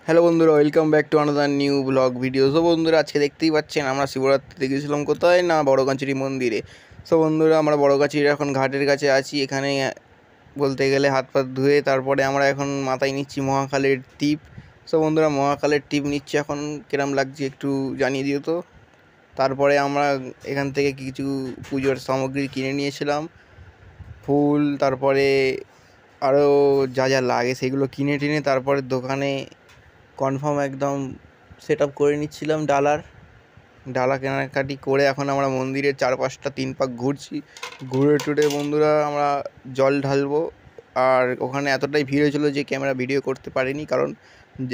Hello বন্ধুরা, welcome back to another new blog video. So বন্ধুরা, আজকে দেখতেই পাচ্ছেন আমরা শিবরাত্রিতে গেছিলাম কোথায় না বড়গাছির মন্দিরে। সো বন্ধুরা, আমরা বড়গাছির এখন ঘাটের কাছে আছি। এখানে বলতে গেলে হাত পা ধুয়ে তারপরে আমরা এখন মাথায় নিচ্ছি মহাকালের টিপ। সো বন্ধুরা, মহাকালের টিপ নিচ্ছি এখন। কিরম লাগছে একটু জানিয়ে দিও তো। তারপরে আমরা এখান থেকে কিছু পুজোর সামগ্রী কিনে নিয়েছিলাম, ফুল, তারপরে আরও যা যা লাগে সেগুলো কিনে টিনে তারপরে দোকানে কনফার্ম একদম সেট আপ করে নিচ্ছিলাম। ডালা কেনাকাটি করে এখন আমরা মন্দিরের চারপাশটা 3 পাক ঘুরছি। ঘুরে টুরে বন্ধুরা আমরা জল ঢালবো। আর ওখানে এতটাই ভিড় হয়েছিল যে ক্যামেরা ভিডিও করতে পারিনি, কারণ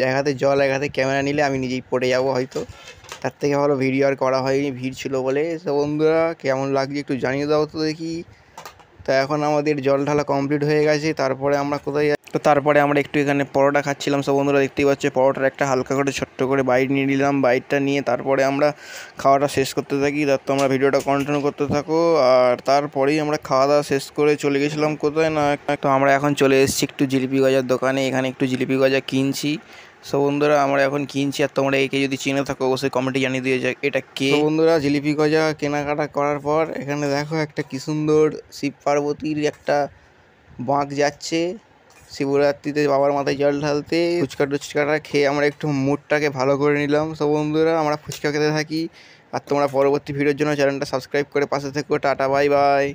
এক হাতে জল এক হাতে ক্যামেরা নিলে আমি নিজেই পড়ে যাবো হয়তো। তার থেকে ভালো ভিডিও আর করা হয়নি, ভিড় ছিল বলে। তো বন্ধুরা, কেমন লাগছে একটু জানিয়ে দাও তো দেখি। তা এখন আমাদের জল ঢালা কমপ্লিট হয়ে গেছে। তারপরে আমরা কোথায় তো তারপরে আমরা একটু এখানে পরোটা খাচ্ছিলাম। সব বন্ধুরা দেখতেই পাচ্ছে, পরোটার একটা হালকা করে ছোট্ট করে বাইট নিয়ে নিলাম। বাইটটা নিয়ে তারপরে আমরা খাওয়াটা শেষ করতে থাকি। তার তোমরা ভিডিওটা কন্টিনিউ করতে থাকো। আর তারপরেই আমরা খাওয়া দাওয়া শেষ করে চলে গেছিলাম কোথায় না, তো আমরা এখন চলে এসেছি একটু জিলিপি গজার দোকানে। এখানে একটু জিলিপি গজা কিনছি। সো বন্ধুরা, আমরা এখন কিনছি। আর তোমরা একে যদি চিনে থাকো অবশ্যই কমেন্টে জানিয়ে দিয়ে যায় এটা কে। তো বন্ধুরা, জিলিপি গজা কেনাকাটা করার পর এখানে দেখো একটা কি সুন্দর শিব পার্বতীর একটা বাঁক যাচ্ছে শিবরাত্রিতে বাবার মাথায় জল ঢালতে। ফুচকা টুচকাটা খেয়ে আমরা একটু মুডটাকে ভালো করে নিলাম। সব বন্ধুরা, আমরা ফুচকা খেতে থাকি। আর তোমরা পরবর্তী ভিডিওর জন্য চ্যানেলটা সাবস্ক্রাইব করে পাশে থেকো। Tata, bye bye.